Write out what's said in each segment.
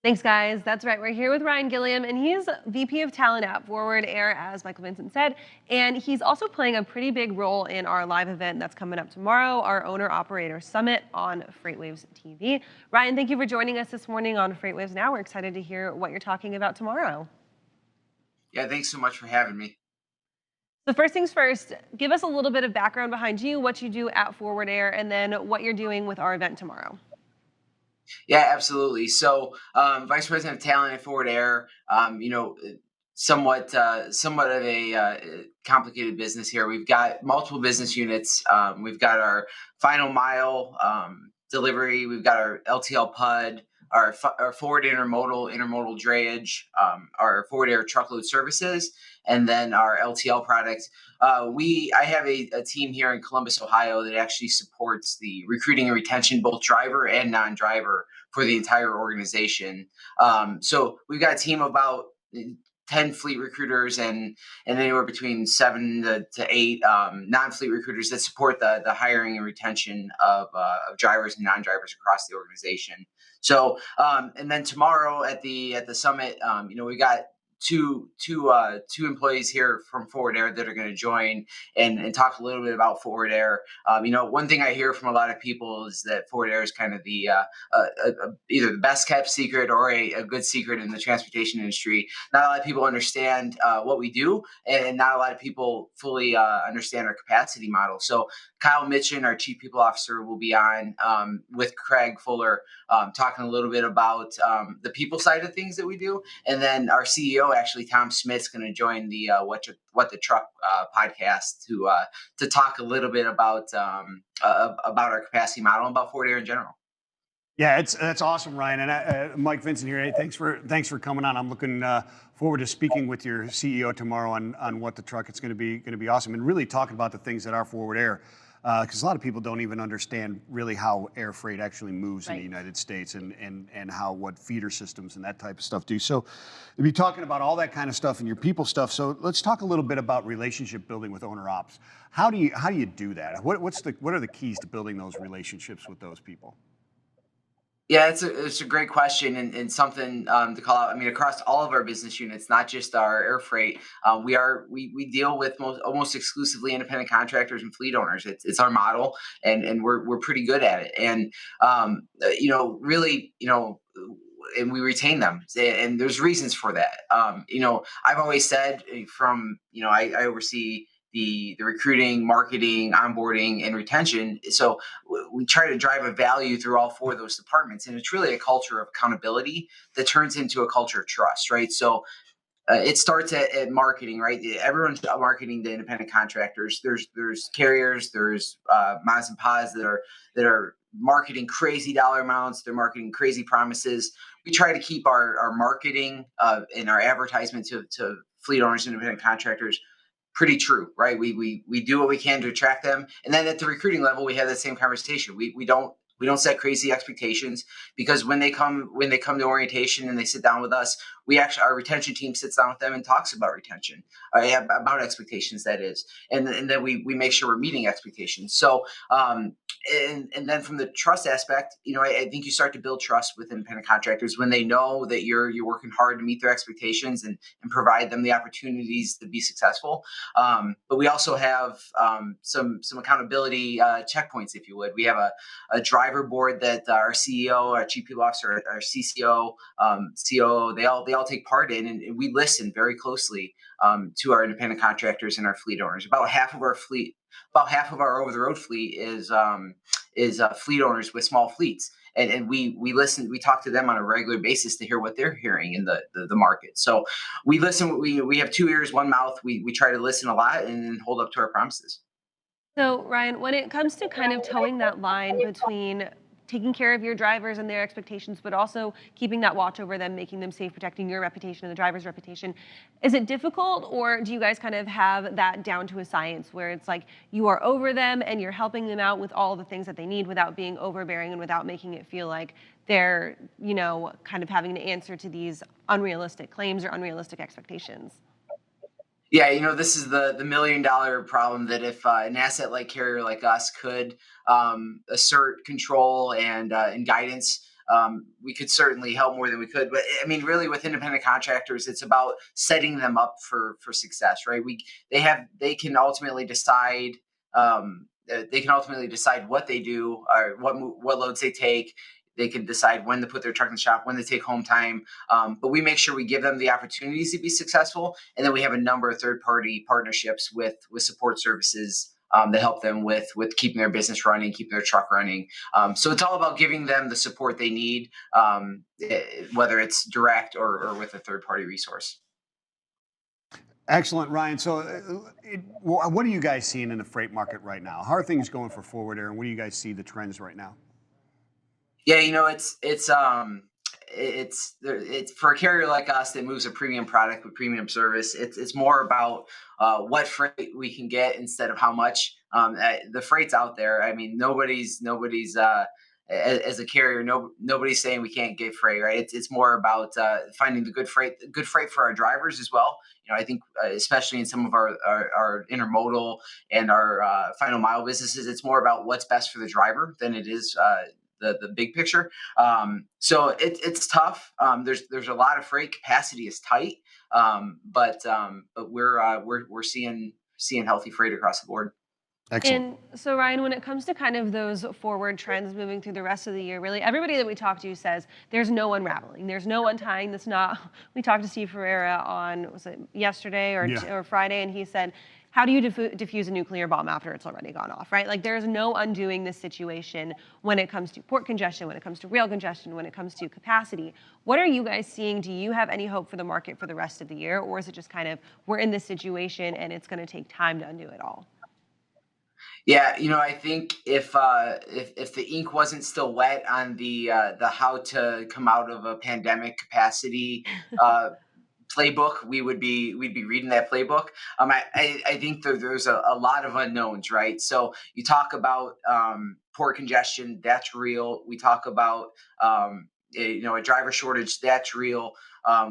Thanks, guys. That's right. We're here with Ryan Gilliam, and he's VP of Talent at Forward Air, as Michael Vincent said. And he's also playing a pretty big role in our live event that's coming up tomorrow, our Owner Operator Summit on FreightWaves TV. Ryan, thank you for joining us this morning on FreightWaves Now. We're excited to hear what you're talking about tomorrow. Yeah, thanks so much for having me. So first things first, give us a little bit of background behind you, what you do at Forward Air, and then what you're doing with our event tomorrow. Yeah, absolutely. So, Vice President of Talent at Forward Air, somewhat of a complicated business here. We've got multiple business units. We've got our final mile delivery. We've got our LTL PUD, our forward intermodal drayage, our forward air truckload services, and then our LTL product. I have a team here in Columbus, Ohio, that actually supports the recruiting and retention, both driver and non-driver, for the entire organization. So we've got a team of about 10 fleet recruiters and anywhere between 7 to 8 non-fleet recruiters that support the hiring and retention of drivers and non-drivers across the organization. So and then tomorrow at the summit, we got two employees here from Forward Air that are going to join and talk a little bit about Forward Air. One thing I hear from a lot of people is that Forward Air is kind of the either the best kept secret or a good secret in the transportation industry. Not a lot of people understand what we do, and not a lot of people fully understand our capacity model. So Kyle Mitchin, our Chief People Officer, will be on with Craig Fuller, talking a little bit about the people side of things that we do. And then our CEO, actually, Tom Smith's going to join the What the Truck podcast to talk a little bit about our capacity model and about Forward Air in general. Yeah, that's awesome, Ryan. And Mike Vincent here. Hey, thanks for coming on. I'm looking forward to speaking with your CEO tomorrow on What the Truck. It's going to be awesome, and really talking about the things that are Forward Air. Because a lot of people don't even understand really how air freight actually moves in the United States and how what feeder systems and that type of stuff do. So we'll be talking about all that kind of stuff and your people stuff. So let's talk a little bit about relationship building with owner ops. How do you do that? What are the keys to building those relationships with those people? Yeah, it's a great question and something to call out. I mean, across all of our business units, not just our air freight, we deal with almost exclusively independent contractors and fleet owners. It's our model, and we're pretty good at it. And really, and we retain them, and there's reasons for that. I've always said I oversee the recruiting, marketing, onboarding, and retention. So we try to drive a value through all four of those departments, and it's really a culture of accountability that turns into a culture of trust, right? So it starts at marketing, right? Everyone's marketing to independent contractors. There's carriers, there's moms and pods that are marketing crazy dollar amounts. They're marketing crazy promises. We try to keep our marketing and our advertisement to fleet owners, independent contractors, pretty true, right? We do what we can to attract them, and then at the recruiting level, we have that same conversation. We don't set crazy expectations, because when they come to orientation and they sit down with us, our retention team sits down with them and talks about retention, about expectations, that is, and then we make sure we're meeting expectations. So and then from the trust aspect, I think you start to build trust with independent contractors when they know that you're working hard to meet their expectations and provide them the opportunities to be successful. But we also have some accountability checkpoints, if you would. We have a driver board that our CEO, our Chief People Officer, our CCO, COO, they all take part in, and we listen very closely to our independent contractors and our fleet owners. About half of our over the road fleet is fleet owners with small fleets. And we listen, we talk to them on a regular basis to hear what they're hearing in the market. So we listen, we have 2 ears, 1 mouth. We try to listen a lot and hold up to our promises. So, Ryan, when it comes to kind of towing that line between taking care of your drivers and their expectations, but also keeping that watch over them, making them safe, protecting your reputation and the driver's reputation, is it difficult, or do you guys kind of have that down to a science where it's like you are over them and you're helping them out with all the things that they need without being overbearing and without making it feel like they're, kind of having to answer to these unrealistic claims or unrealistic expectations? Yeah, this is the $1 million problem, that if an asset like carrier like us could assert control and guidance we could certainly help more than we could. But I mean, really, with independent contractors, it's about setting them up for success, right? They can ultimately decide. They can ultimately decide what they do or what loads they take. They can decide when to put their truck in the shop, when to take home time. But we make sure we give them the opportunities to be successful, and then we have a number of third-party partnerships with support services that help them with keeping their business running, keeping their truck running. So it's all about giving them the support they need, whether it's direct or with a third-party resource. Excellent, Ryan. So, what are you guys seeing in the freight market right now? How are things going for Forward Air, and what do you guys see the trends right now? Yeah, it's for a carrier like us that moves a premium product with premium service. It's more about what freight we can get instead of how much. The freight's out there. I mean, nobody's as a carrier, nobody's saying we can't get freight, right? It's more about finding the good freight for our drivers as well. I think especially in some of our intermodal and our final mile businesses, it's more about what's best for the driver than it is the big picture. So it's tough. There's a lot of freight. Capacity is tight, but we're seeing healthy freight across the board. Excellent. And so, Ryan, when it comes to kind of those forward trends moving through the rest of the year, really everybody that we talk to says there's no unraveling, there's no untying this knot. We talked to Steve Ferreira on, was it yesterday or Friday, and he said, how do you defuse a nuclear bomb after it's already gone off, right? Like there's no undoing this situation when it comes to port congestion, when it comes to rail congestion, when it comes to capacity. What are you guys seeing? Do you have any hope for the market for the rest of the year? Or is it just kind of, we're in this situation and it's going to take time to undo it all? Yeah, I think if the ink wasn't still wet on the how to come out of a pandemic capacity playbook, we'd be reading that playbook. I think there's a lot of unknowns, right? So you talk about port congestion, that's real. We talk about a driver shortage, that's real.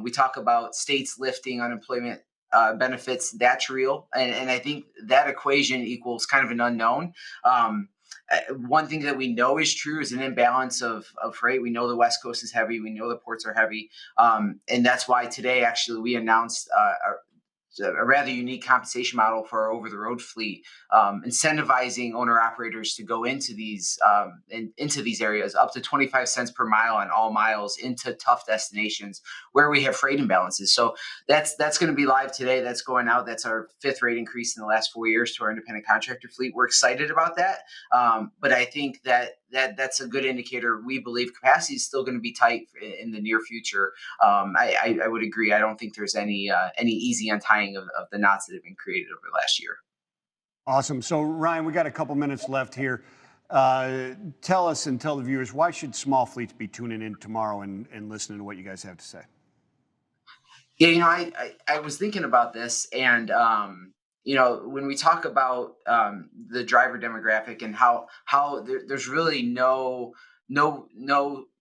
We talk about states lifting unemployment benefits, that's real. And I think that equation equals kind of an unknown. One thing that we know is true is an imbalance of freight. We know the West Coast is heavy. We know the ports are heavy. And that's why today, actually, we announced a rather unique compensation model for our over-the-road fleet, incentivizing owner-operators to go into these areas up to 25 cents per mile on all miles into tough destinations where we have freight imbalances. So that's going to be live today. That's going out. That's our 5th rate increase in the last 4 years to our independent contractor fleet. We're excited about that, but I think that's a good indicator. We believe capacity is still going to be tight in the near future. I would agree. I don't think there's any easy untying of the knots that have been created over the last year. Awesome. So, Ryan, we got a couple minutes left here. Tell us and tell the viewers, why should small fleets be tuning in tomorrow and listening to what you guys have to say? Yeah, I was thinking about this, and when we talk about the driver demographic and how there's really no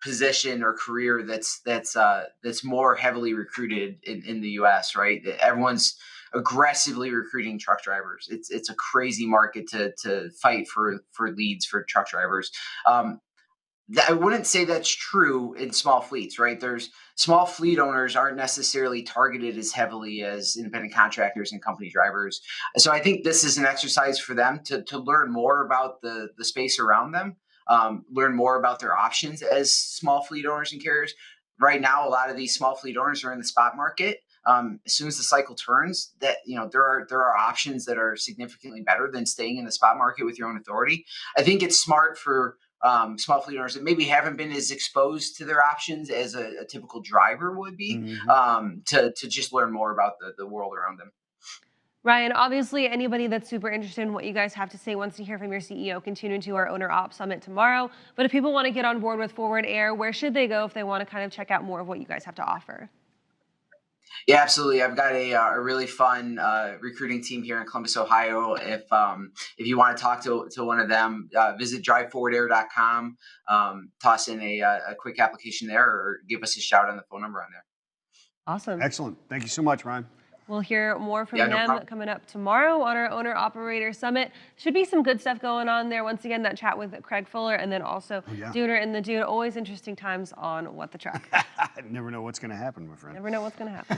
position or career that's more heavily recruited in the U.S., right? Everyone's aggressively recruiting truck drivers. It's a crazy market to fight for leads for truck drivers. I wouldn't say that's true in small fleets, right? There's small fleet owners aren't necessarily targeted as heavily as independent contractors and company drivers. So I think this is an exercise for them to learn more about the space around them, learn more about their options as small fleet owners and carriers. Right now, a lot of these small fleet owners are in the spot market. As soon as the cycle turns, that there are options that are significantly better than staying in the spot market with your own authority. I think it's smart for small fleet owners that maybe haven't been as exposed to their options as a typical driver would be, to just learn more about the world around them. Ryan, obviously anybody that's super interested in what you guys have to say wants to hear from your CEO, can tune into our Owner Op Summit tomorrow. But if people want to get on board with Forward Air, where should they go if they want to kind of check out more of what you guys have to offer? Yeah, absolutely. I've got a really fun recruiting team here in Columbus, Ohio. If you want to talk to one of them, visit driveforwardair.com, toss in a quick application there, or give us a shout on the phone number on there. Awesome. Excellent. Thank you so much, Ryan. We'll hear more from Yeah, no them problem. coming up tomorrow on our Owner Operator Summit. Should be some good stuff going on there. Once again, that chat with Craig Fuller and then also yeah. Dooner and the Dude. Always interesting times on What the Truck. Never know what's going to happen, my friend. Never know what's going to happen.